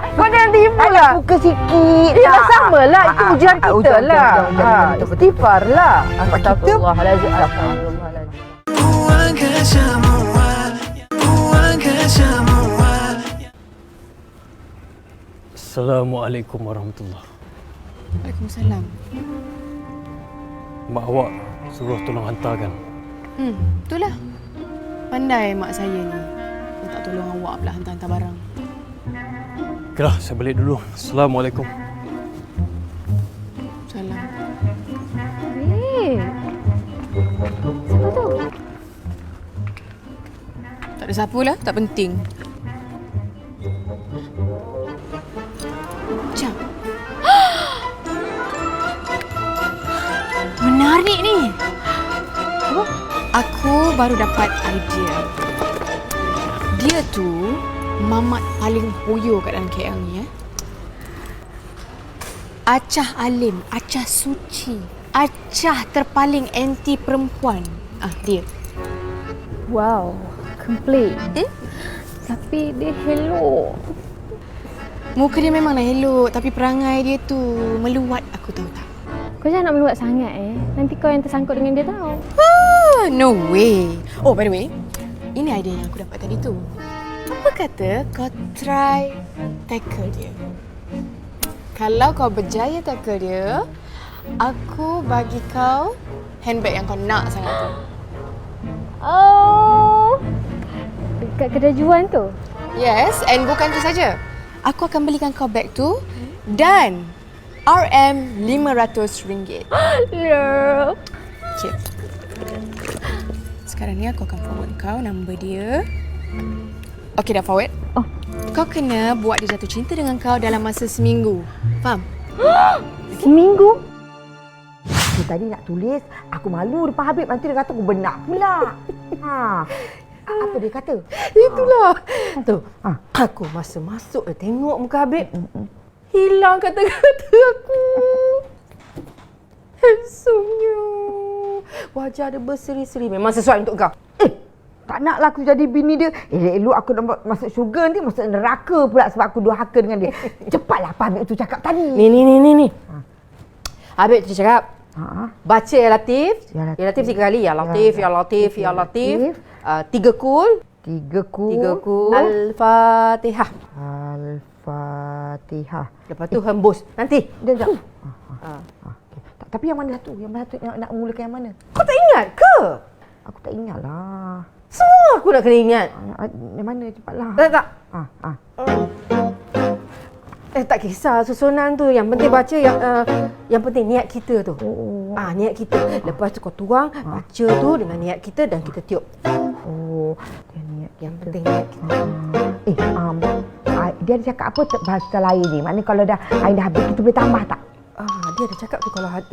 Kau jangan tipu lah. Buka sikit. Yalah, sama lah. Itu ujian kita Ujian, lah. ujian, betul. Istighfar lah. Kita- Astagfirullahaladzim. Astagfirullahaladzim. Assalamualaikum warahmatullahi. Waalaikumsalam. Mak awak suruh tolong hantarkan. Itulah. Pandai mak saya ni. Minta tolong awak pula hantar-hantar barang. Okeylah, saya balik dulu. Assalamualaikum. Salam. Siapa tu? Tak ada siapa lah, tak penting. Macam. Menarik ni. Apa? Aku baru dapat idea. Dia tu mamat paling poyo kat dalam KL ni. Acah alim, acah suci, acah terpaling anti perempuan. Dia. Wow, complete. Tapi dia hello. Muka dia memanglah elok, tapi perangai dia tu meluat, aku tahu tak? Kau jangan nak meluat sangat Nanti kau yang tersangkut dengan dia tau. No way. Oh, by the way, ini idea yang aku dapat tadi tu. Apa kata kau try tackle dia? Kalau kau berjaya tackle dia, aku bagi kau handbag yang kau nak sangat tu. Oh, dekat kedai juan tu? Yes, and bukan tu saja. Aku akan belikan kau bag tu dan RM500. Love. Okay. Sekarang ni aku akan forward kau nombor dia. Okey, dah forward. Oh. Kau kena buat dia jatuh cinta dengan kau dalam masa seminggu. Faham? Seminggu? Aku tadi nak tulis, aku malu depan Habib. Nanti dia kata aku benar pula. Apa dia kata? Itulah. Tu. Aku masa masuk tengok muka Habib. Hilang kata-kata aku. Handsome-nya. Wajah dia berseri-seri. Memang sesuai untuk kau. Tak naklah aku jadi bini dia. Elok-elok aku nak masuk syurga, nanti masuk neraka pula sebab aku durhaka dengan dia. Cepatlah apa Habib tu cakap tadi. Ni. Habib tu cakap. Baca Ya Latif. Ya Latif. Ya Latif 3 kali. Ya Latif, Ya Latif, Ya Latif. 3 kul. 3 kul. 3 kul. Al-Fatihah. Al-Fatihah. Lepas tu hembus. Nanti. Sekejap. Tapi yang mana satu? Yang mana satu nak mulakan yang mana? Kau tak ingat ke? Aku tak ingat lah. Semua aku nak kena ingat. Yang mana cepatlah. Tak. Tak kisah susunan tu. Yang penting baca yang penting niat kita tu. Niat kita. Lepas tu kau tuang, baca tu dengan niat kita dan kita tiup. Yang penting niat kita. Dia ada cakap apa bahasa lain ni? Maknanya kalau dah air dah habis kita boleh tambah tak? Dia ada cakap tu kalau nak